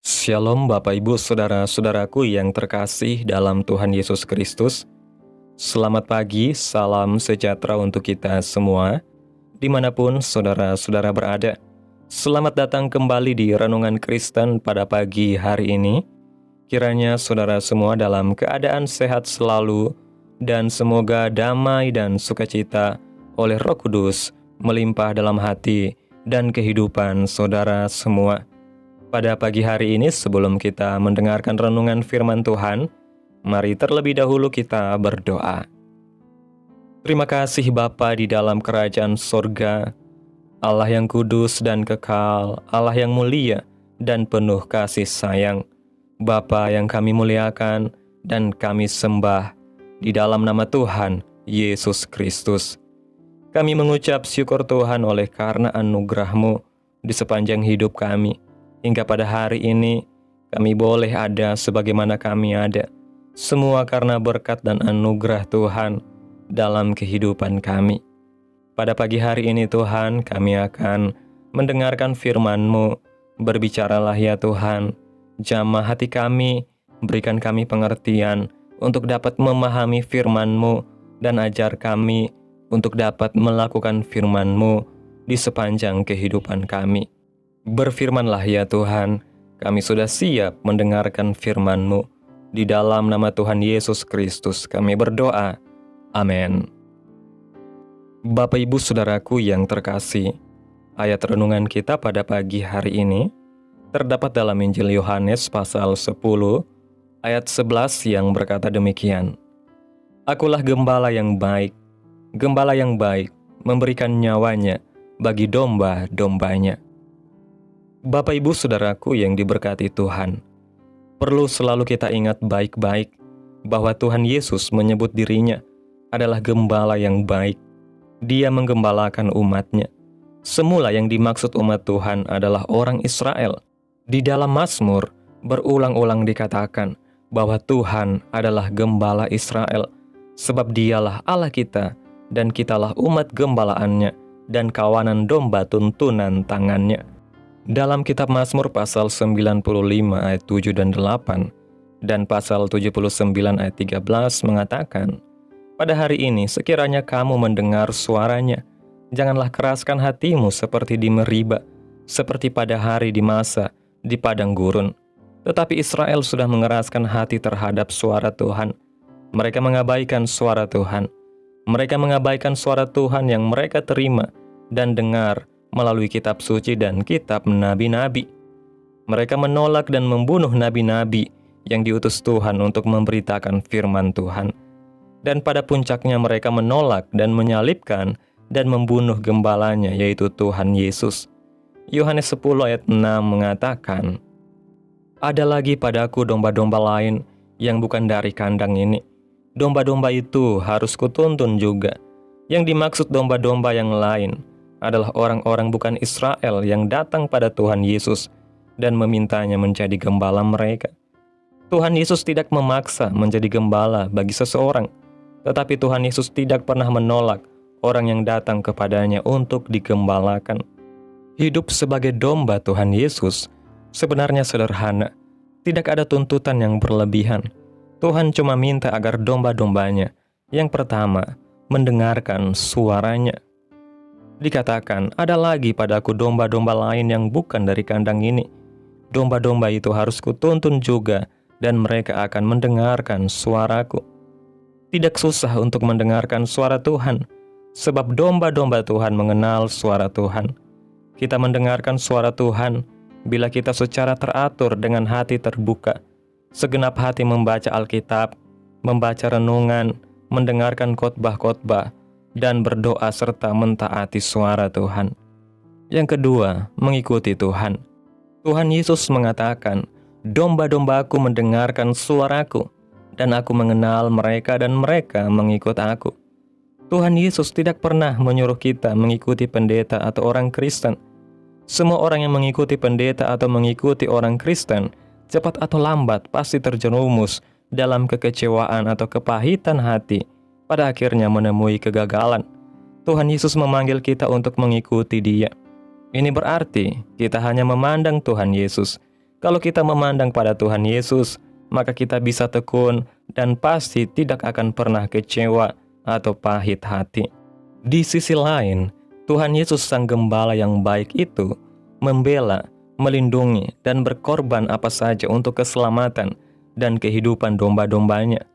Shalom Bapak Ibu Saudara-saudaraku yang terkasih dalam Tuhan Yesus Kristus. Selamat pagi, salam sejahtera untuk kita semua, dimanapun saudara-saudara berada. Selamat datang kembali di Renungan Kristen pada pagi hari ini. Kiranya saudara semua dalam keadaan sehat selalu, dan semoga damai dan sukacita oleh Roh Kudus melimpah dalam hati dan kehidupan saudara semua. Pada pagi hari ini, sebelum kita mendengarkan renungan firman Tuhan, mari terlebih dahulu kita berdoa. Terima kasih Bapa di dalam kerajaan sorga, Allah yang kudus dan kekal, Allah yang mulia dan penuh kasih sayang. Bapa yang kami muliakan dan kami sembah di dalam nama Tuhan Yesus Kristus. Kami mengucap syukur Tuhan oleh karena anugerah-Mu di sepanjang hidup kami. Hingga pada hari ini, kami boleh ada sebagaimana kami ada. Semua karena berkat dan anugerah Tuhan dalam kehidupan kami. Pada pagi hari ini Tuhan, kami akan mendengarkan firman-Mu. Berbicaralah ya Tuhan, jamah hati kami, berikan kami pengertian untuk dapat memahami firman-Mu, dan ajar kami untuk dapat melakukan firman-Mu di sepanjang kehidupan kami. Berfirmanlah ya Tuhan, kami sudah siap mendengarkan firman-Mu. Di dalam nama Tuhan Yesus Kristus kami berdoa. Amin. Bapak Ibu Saudaraku yang terkasih, ayat renungan kita pada pagi hari ini terdapat dalam Injil Yohanes pasal 10 ayat 11 yang berkata demikian. Akulah gembala yang baik memberikan nyawanya bagi domba-dombanya. Bapak Ibu Saudaraku yang diberkati Tuhan, perlu selalu kita ingat baik-baik bahwa Tuhan Yesus menyebut dirinya adalah gembala yang baik. Dia menggembalakan umat-Nya. Semula yang dimaksud umat Tuhan adalah orang Israel. Di dalam Mazmur berulang-ulang dikatakan bahwa Tuhan adalah gembala Israel, sebab Dialah Allah kita dan kitalah umat gembalaannya dan kawanan domba tuntunan tangannya. Dalam kitab Mazmur pasal 95 ayat 7 dan 8 dan pasal 79 ayat 13 mengatakan, pada hari ini sekiranya kamu mendengar suaranya, janganlah keraskan hatimu seperti di Meriba, seperti pada hari di Masa di padang gurun. Tetapi Israel sudah mengeraskan hati terhadap suara Tuhan. Mereka mengabaikan suara Tuhan. Mereka mengabaikan suara Tuhan yang mereka terima dan dengar melalui kitab suci dan kitab nabi-nabi. Mereka menolak dan membunuh nabi-nabi yang diutus Tuhan untuk memberitakan firman Tuhan. Dan pada puncaknya mereka menolak dan menyalibkan dan membunuh gembalanya, yaitu Tuhan Yesus. Yohanes 10 ayat 6 mengatakan, ada lagi padaku domba-domba lain yang bukan dari kandang ini. Domba-domba itu harus kutuntun juga. Yang dimaksud domba-domba yang lain adalah orang-orang bukan Israel yang datang pada Tuhan Yesus dan memintanya menjadi gembala mereka. Tuhan Yesus tidak memaksa menjadi gembala bagi seseorang, tetapi Tuhan Yesus tidak pernah menolak orang yang datang kepadanya untuk digembalakan. Hidup sebagai domba Tuhan Yesus sebenarnya sederhana, tidak ada tuntutan yang berlebihan. Tuhan cuma minta agar domba-dombanya yang pertama mendengarkan suaranya. Dikatakan, ada lagi padaku domba-domba lain yang bukan dari kandang ini. Domba-domba itu harus kutuntun juga, dan mereka akan mendengarkan suaraku. Tidak susah untuk mendengarkan suara Tuhan, sebab domba-domba Tuhan mengenal suara Tuhan. Kita mendengarkan suara Tuhan bila kita secara teratur dengan hati terbuka, segenap hati membaca Alkitab, membaca renungan, mendengarkan khotbah-khotbah, dan berdoa serta mentaati suara Tuhan. Yang kedua, mengikuti Tuhan. Tuhan Yesus mengatakan, domba-dombaku mendengarkan suaraku, dan aku mengenal mereka dan mereka mengikut aku. Tuhan Yesus tidak pernah menyuruh kita mengikuti pendeta atau orang Kristen. Semua orang yang mengikuti pendeta atau mengikuti orang Kristen, cepat atau lambat pasti terjerumus dalam kekecewaan atau kepahitan hati, pada akhirnya menemui kegagalan. Tuhan Yesus memanggil kita untuk mengikuti Dia. Ini berarti kita hanya memandang Tuhan Yesus, Kalau kita memandang pada Tuhan Yesus, maka kita bisa tekun dan pasti tidak akan pernah kecewa atau pahit hati. Di sisi lain, Tuhan Yesus Sang Gembala yang baik itu membela, melindungi, dan berkorban apa saja untuk keselamatan dan kehidupan domba-dombanya.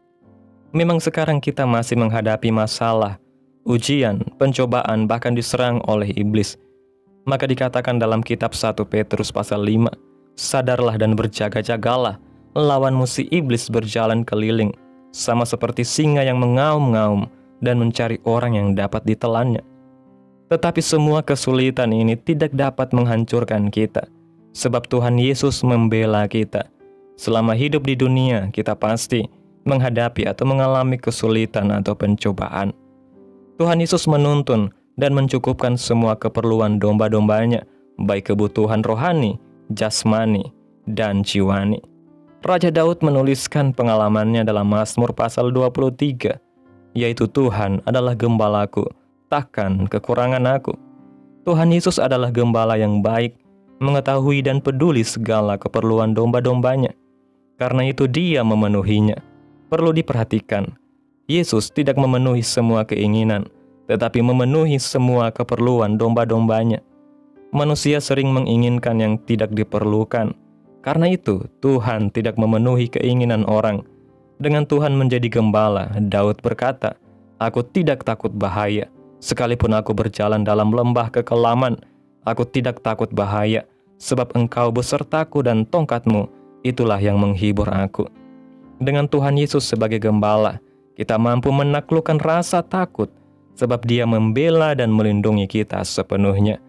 Memang sekarang kita masih menghadapi masalah, ujian, pencobaan, bahkan diserang oleh iblis. Maka dikatakan dalam kitab 1 Petrus pasal 5, sadarlah dan berjaga-jagalah, lawanmu si iblis berjalan keliling, sama seperti singa yang mengaum-ngaum dan mencari orang yang dapat ditelannya. Tetapi semua kesulitan ini tidak dapat menghancurkan kita, sebab Tuhan Yesus membela kita. Selama hidup di dunia, kita pasti menghadapi atau mengalami kesulitan atau pencobaan. Tuhan Yesus menuntun dan mencukupkan semua keperluan domba-dombanya, baik kebutuhan rohani, jasmani, dan jiwani. Raja Daud menuliskan pengalamannya dalam Mazmur pasal 23, yaitu Tuhan adalah gembalaku, takkan kekurangan aku. Tuhan Yesus adalah gembala yang baik, mengetahui dan peduli segala keperluan domba-dombanya. Karena itu Dia memenuhinya. Perlu diperhatikan, Yesus tidak memenuhi semua keinginan, tetapi memenuhi semua keperluan domba-dombanya. Manusia sering menginginkan yang tidak diperlukan. Karena itu, Tuhan tidak memenuhi keinginan orang. Dengan Tuhan menjadi gembala, Daud berkata, "Aku tidak takut bahaya. Sekalipun aku berjalan dalam lembah kekelaman, aku tidak takut bahaya, sebab Engkau besertaku dan tongkat-Mu, itulah yang menghibur aku." Dengan Tuhan Yesus sebagai gembala, kita mampu menaklukkan rasa takut, sebab Dia membela dan melindungi kita sepenuhnya.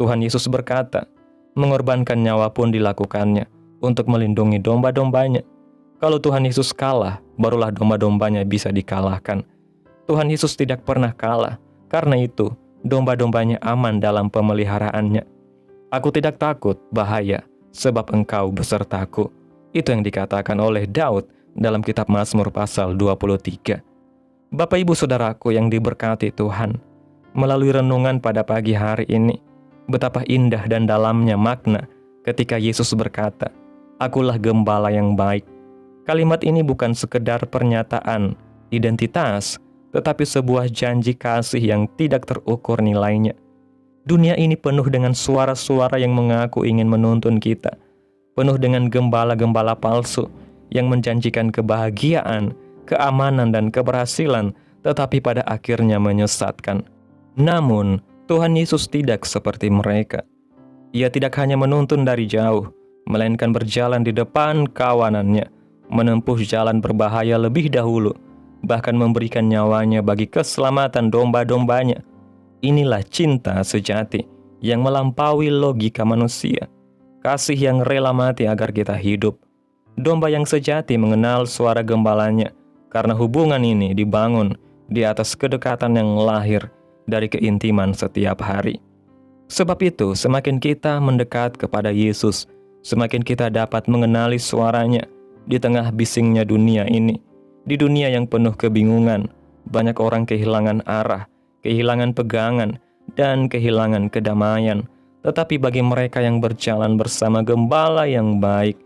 Tuhan Yesus berkata, mengorbankan nyawa pun dilakukannya untuk melindungi domba-dombanya. Kalau Tuhan Yesus kalah, barulah domba-dombanya bisa dikalahkan. Tuhan Yesus tidak pernah kalah, karena itu domba-dombanya aman dalam pemeliharaannya. Aku tidak takut bahaya, sebab Engkau besertaku. Itu yang dikatakan oleh Daud dalam kitab Mazmur pasal 23. Bapak Ibu Saudaraku yang diberkati Tuhan, melalui renungan pada pagi hari ini, betapa indah dan dalamnya makna ketika Yesus berkata, "Akulah gembala yang baik." Kalimat ini bukan sekedar pernyataan identitas, tetapi sebuah janji kasih yang tidak terukur nilainya. Dunia ini penuh dengan suara-suara yang mengaku ingin menuntun kita, penuh dengan gembala-gembala palsu yang menjanjikan kebahagiaan, keamanan, dan keberhasilan, tetapi pada akhirnya menyesatkan. Namun, Tuhan Yesus tidak seperti mereka. Ia tidak hanya menuntun dari jauh, melainkan berjalan di depan kawanannya, menempuh jalan berbahaya lebih dahulu, bahkan memberikan nyawanya bagi keselamatan domba-dombanya. Inilah cinta sejati yang melampaui logika manusia, kasih yang rela mati agar kita hidup. Domba yang sejati mengenal suara gembalanya, karena hubungan ini dibangun di atas kedekatan yang lahir dari keintiman setiap hari. Sebab itu, semakin kita mendekat kepada Yesus, semakin kita dapat mengenali suaranya di tengah bisingnya dunia ini. Di dunia yang penuh kebingungan, banyak orang kehilangan arah, kehilangan pegangan, dan kehilangan kedamaian. Tetapi bagi mereka yang berjalan bersama gembala yang baik,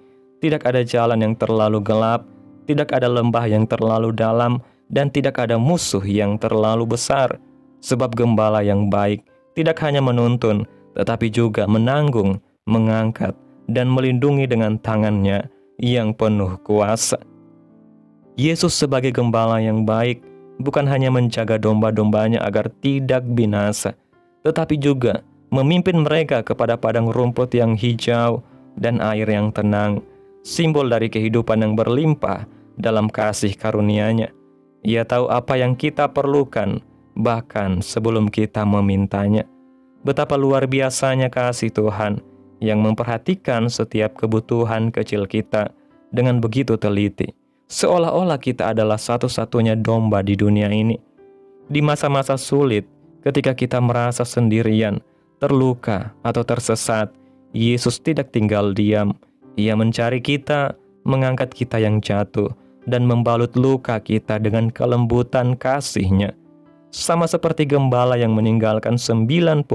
tidak ada jalan yang terlalu gelap, tidak ada lembah yang terlalu dalam, dan tidak ada musuh yang terlalu besar. Sebab gembala yang baik tidak hanya menuntun, tetapi juga menanggung, mengangkat, dan melindungi dengan tangannya yang penuh kuasa. Yesus sebagai gembala yang baik bukan hanya menjaga domba-dombanya agar tidak binasa, tetapi juga memimpin mereka kepada padang rumput yang hijau dan air yang tenang, simbol dari kehidupan yang berlimpah dalam kasih karunia-Nya. Ia tahu apa yang kita perlukan, bahkan sebelum kita memintanya. Betapa luar biasanya kasih Tuhan yang memperhatikan setiap kebutuhan kecil kita dengan begitu teliti, seolah-olah kita adalah satu-satunya domba di dunia ini. Di masa-masa sulit, ketika kita merasa sendirian, terluka, atau tersesat, Yesus tidak tinggal diam. Ia mencari kita, mengangkat kita yang jatuh, dan membalut luka kita dengan kelembutan kasih-Nya. Sama seperti gembala yang meninggalkan 99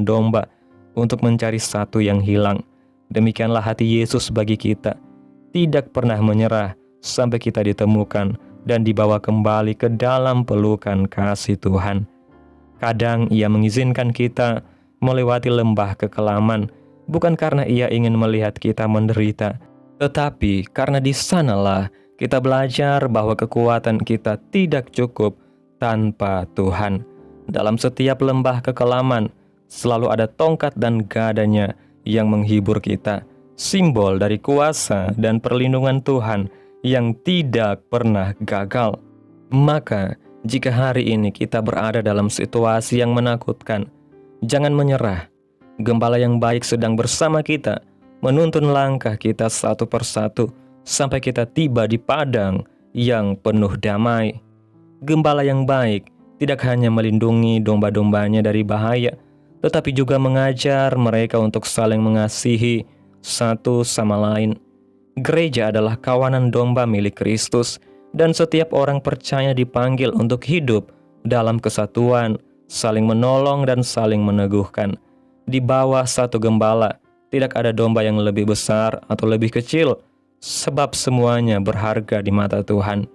domba untuk mencari satu yang hilang. Demikianlah hati Yesus bagi kita, tidak pernah menyerah sampai kita ditemukan dan dibawa kembali ke dalam pelukan kasih Tuhan. Kadang Ia mengizinkan kita melewati lembah kekelaman, bukan karena Ia ingin melihat kita menderita, tetapi karena di sanalah kita belajar bahwa kekuatan kita tidak cukup tanpa Tuhan. Dalam setiap lembah kekelaman, selalu ada tongkat dan gadanya yang menghibur kita, simbol dari kuasa dan perlindungan Tuhan yang tidak pernah gagal. Maka, jika hari ini kita berada dalam situasi yang menakutkan, jangan menyerah. Gembala yang baik sedang bersama kita, menuntun langkah kita satu persatu, sampai kita tiba di padang yang penuh damai. Gembala yang baik tidak hanya melindungi domba-dombanya dari bahaya, tetapi juga mengajar mereka untuk saling mengasihi satu sama lain. Gereja adalah kawanan domba milik Kristus, dan setiap orang percaya dipanggil untuk hidup dalam kesatuan, saling menolong dan saling meneguhkan. Di bawah satu gembala, tidak ada domba yang lebih besar atau lebih kecil, sebab semuanya berharga di mata Tuhan.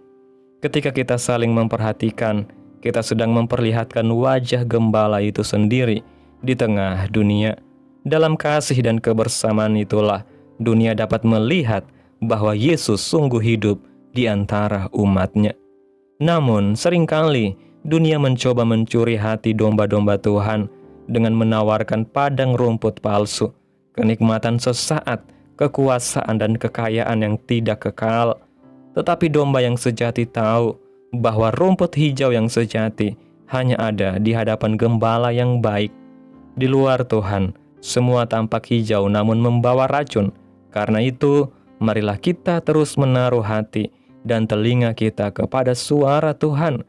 Ketika kita saling memperhatikan, kita sedang memperlihatkan wajah gembala itu sendiri di tengah dunia. Dalam kasih dan kebersamaan itulah dunia dapat melihat bahwa Yesus sungguh hidup di antara umat-Nya. Namun, seringkali dunia mencoba mencuri hati domba-domba Tuhan dengan menawarkan padang rumput palsu, kenikmatan sesaat, kekuasaan dan kekayaan yang tidak kekal. Tetapi domba yang sejati tahu bahwa rumput hijau yang sejati hanya ada di hadapan gembala yang baik. Di luar Tuhan, semua tampak hijau namun membawa racun. Karena itu, marilah kita terus menaruh hati dan telinga kita kepada suara Tuhan.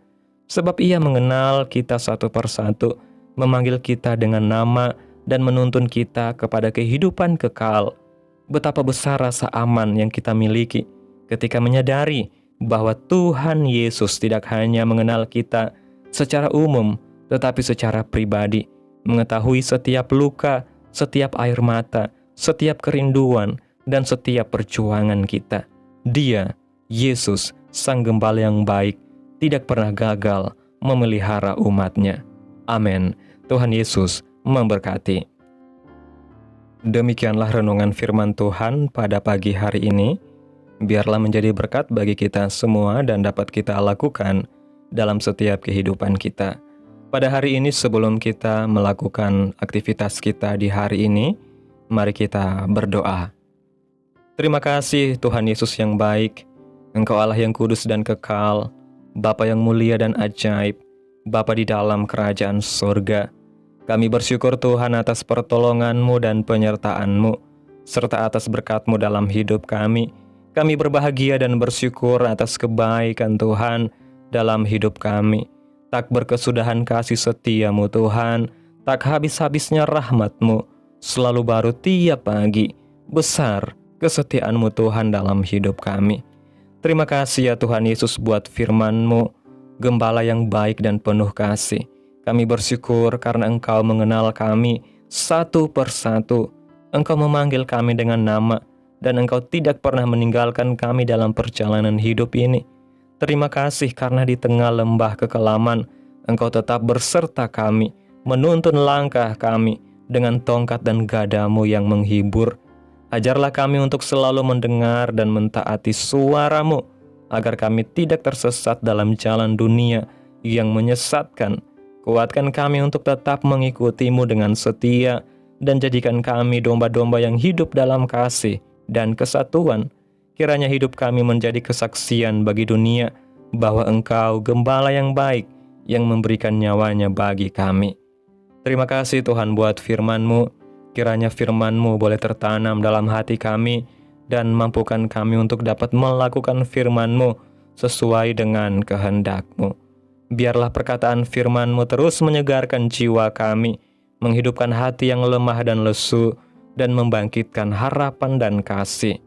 Sebab Ia mengenal kita satu persatu, memanggil kita dengan nama dan menuntun kita kepada kehidupan kekal. Betapa besar rasa aman yang kita miliki ketika menyadari bahwa Tuhan Yesus tidak hanya mengenal kita secara umum, tetapi secara pribadi, mengetahui setiap luka, setiap air mata, setiap kerinduan, dan setiap perjuangan kita. Dia, Yesus, Sang Gembala yang baik, tidak pernah gagal memelihara umat-Nya. Amin. Tuhan Yesus memberkati. Demikianlah renungan firman Tuhan pada pagi hari ini. Biarlah menjadi berkat bagi kita semua dan dapat kita lakukan dalam setiap kehidupan kita. Pada hari ini sebelum kita melakukan aktivitas kita di hari ini, mari kita berdoa. Terima kasih Tuhan Yesus yang baik, Engkau Allah yang kudus dan kekal, Bapa yang mulia dan ajaib, Bapa di dalam kerajaan surga. Kami bersyukur Tuhan atas pertolongan-Mu dan penyertaan-Mu, serta atas berkat-Mu dalam hidup kami. Kami berbahagia dan bersyukur atas kebaikan Tuhan dalam hidup kami. Tak berkesudahan kasih setia-Mu Tuhan, tak habis-habisnya rahmat-Mu, selalu baru tiap pagi. Besar kesetiaan-Mu Tuhan dalam hidup kami. Terima kasih ya Tuhan Yesus buat firman-Mu, Gembala yang baik dan penuh kasih. Kami bersyukur karena Engkau mengenal kami satu persatu. Engkau memanggil kami dengan nama, dan Engkau tidak pernah meninggalkan kami dalam perjalanan hidup ini. Terima kasih karena di tengah lembah kekelaman, Engkau tetap berserta kami, menuntun langkah kami dengan tongkat dan gadamu yang menghibur. Ajarlah kami untuk selalu mendengar dan mentaati suara-Mu, agar kami tidak tersesat dalam jalan dunia yang menyesatkan. Kuatkan kami untuk tetap mengikuti-Mu dengan setia, dan jadikan kami domba-domba yang hidup dalam kasih dan kesatuan. Kiranya hidup kami menjadi kesaksian bagi dunia bahwa Engkau Gembala yang baik yang memberikan nyawanya bagi kami. Terima kasih Tuhan buat firman-Mu. Kiranya firman-Mu boleh tertanam dalam hati kami dan mampukan kami untuk dapat melakukan firman-Mu sesuai dengan kehendak-Mu. Biarlah perkataan firman-Mu terus menyegarkan jiwa kami, menghidupkan hati yang lemah dan lesu, dan membangkitkan harapan dan kasih.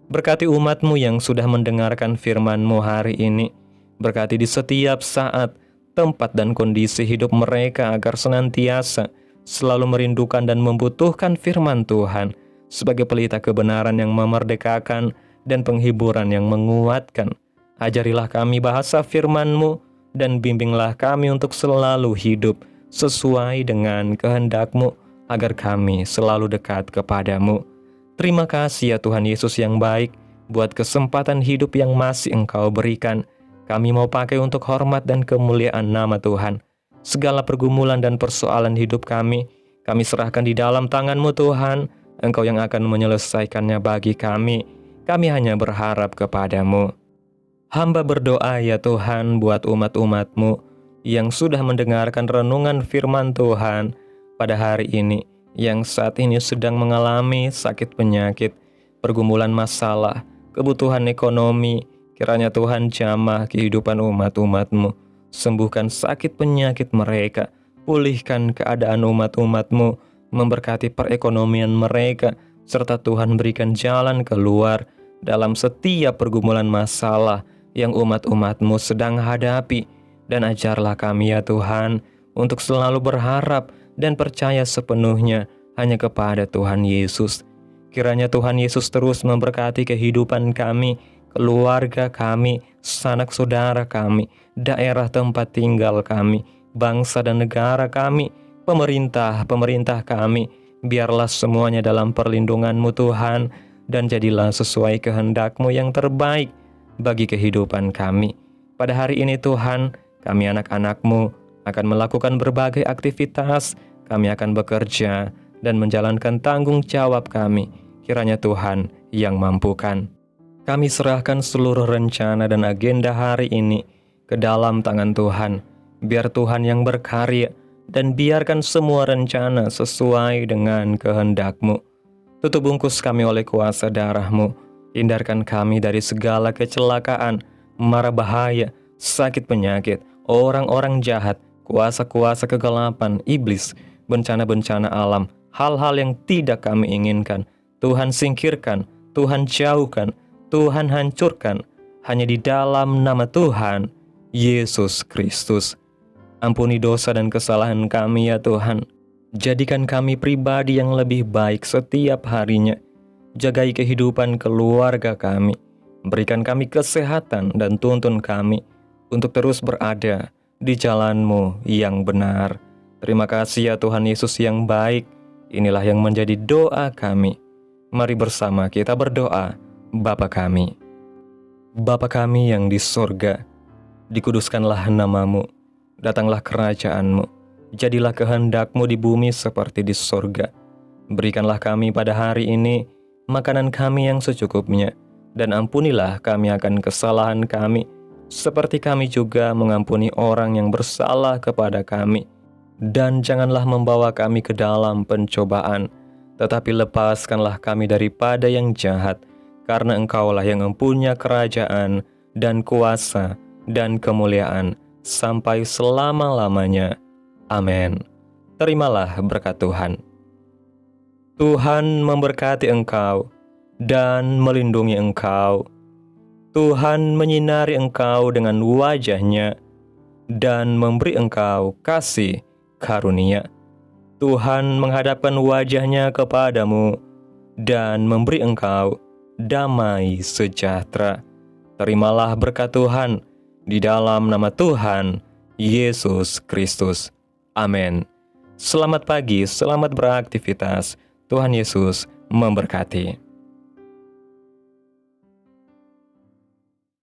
Berkati umat-Mu yang sudah mendengarkan firman-Mu hari ini. Berkati di setiap saat, tempat dan kondisi hidup mereka agar senantiasa selalu merindukan dan membutuhkan firman Tuhan, sebagai pelita kebenaran yang memerdekakan dan penghiburan yang menguatkan. Ajarilah kami bahasa firman-Mu dan bimbinglah kami untuk selalu hidup sesuai dengan kehendak-Mu, agar kami selalu dekat kepadamu. Terima kasih ya Tuhan Yesus yang baik, buat kesempatan hidup yang masih Engkau berikan. Kami mau pakai untuk hormat dan kemuliaan nama Tuhan. Segala pergumulan dan persoalan hidup kami serahkan di dalam tangan-Mu Tuhan. Engkau yang akan menyelesaikannya bagi kami. Kami hanya berharap kepadamu. Hamba berdoa ya Tuhan buat umat-umat-Mu yang sudah mendengarkan renungan firman Tuhan pada hari ini, yang saat ini sedang mengalami sakit penyakit, pergumulan masalah, kebutuhan ekonomi. Kiranya Tuhan jamah kehidupan umat-umat-Mu, sembuhkan sakit penyakit mereka, pulihkan keadaan umat-umat-Mu, memberkati perekonomian mereka, serta Tuhan berikan jalan keluar dalam setiap pergumulan masalah yang umat-umat-Mu sedang hadapi. Dan ajarlah kami ya Tuhan untuk selalu berharap dan percaya sepenuhnya hanya kepada Tuhan Yesus. Kiranya Tuhan Yesus terus memberkati kehidupan kami, keluarga kami, sanak saudara kami, daerah tempat tinggal kami, bangsa dan negara kami, pemerintah kami. Biarlah semuanya dalam perlindungan-Mu Tuhan, dan jadilah sesuai kehendak-Mu yang terbaik bagi kehidupan kami. Pada hari ini Tuhan, kami anak-anak-Mu akan melakukan berbagai aktivitas, kami akan bekerja dan menjalankan tanggung jawab kami. Kiranya Tuhan yang mampukan. Kami serahkan seluruh rencana dan agenda hari ini ke dalam tangan Tuhan. Biar Tuhan yang berkarya dan biarkan semua rencana sesuai dengan kehendak-Mu. Tutup bungkus kami oleh kuasa darah-Mu. Hindarkan kami dari segala kecelakaan, mara bahaya, sakit penyakit, orang-orang jahat, kuasa-kuasa kegelapan, iblis, bencana-bencana alam, hal-hal yang tidak kami inginkan. Tuhan singkirkan, Tuhan jauhkan, Tuhan hancurkan, hanya di dalam nama Tuhan Yesus Kristus. Ampuni dosa dan kesalahan kami ya Tuhan. Jadikan kami pribadi yang lebih baik setiap harinya. Jagai kehidupan keluarga kami. Berikan kami kesehatan dan tuntun kami untuk terus berada di jalan-Mu yang benar. Terima kasih ya Tuhan Yesus yang baik. Inilah yang menjadi doa kami. Mari bersama kita berdoa. Bapa kami. Bapa kami yang di surga, dikuduskanlah nama-Mu. Datanglah kerajaan-Mu. Jadilah kehendak-Mu di bumi seperti di surga. Berikanlah kami pada hari ini makanan kami yang secukupnya, dan ampunilah kami akan kesalahan kami, seperti kami juga mengampuni orang yang bersalah kepada kami. Dan janganlah membawa kami ke dalam pencobaan, tetapi lepaskanlah kami daripada yang jahat, karena Engkaulah yang mempunyai kerajaan dan kuasa dan kemuliaan sampai selama-lamanya. Amin. Terimalah berkat Tuhan. Tuhan memberkati engkau dan melindungi engkau. Tuhan menyinari engkau dengan wajah-Nya dan memberi engkau kasih karunia. Tuhan menghadapkan wajah-Nya kepadamu dan memberi engkau damai sejahtera. Terimalah berkat Tuhan di dalam nama Tuhan Yesus Kristus. Amin. Selamat pagi, selamat beraktivitas. Tuhan Yesus memberkati.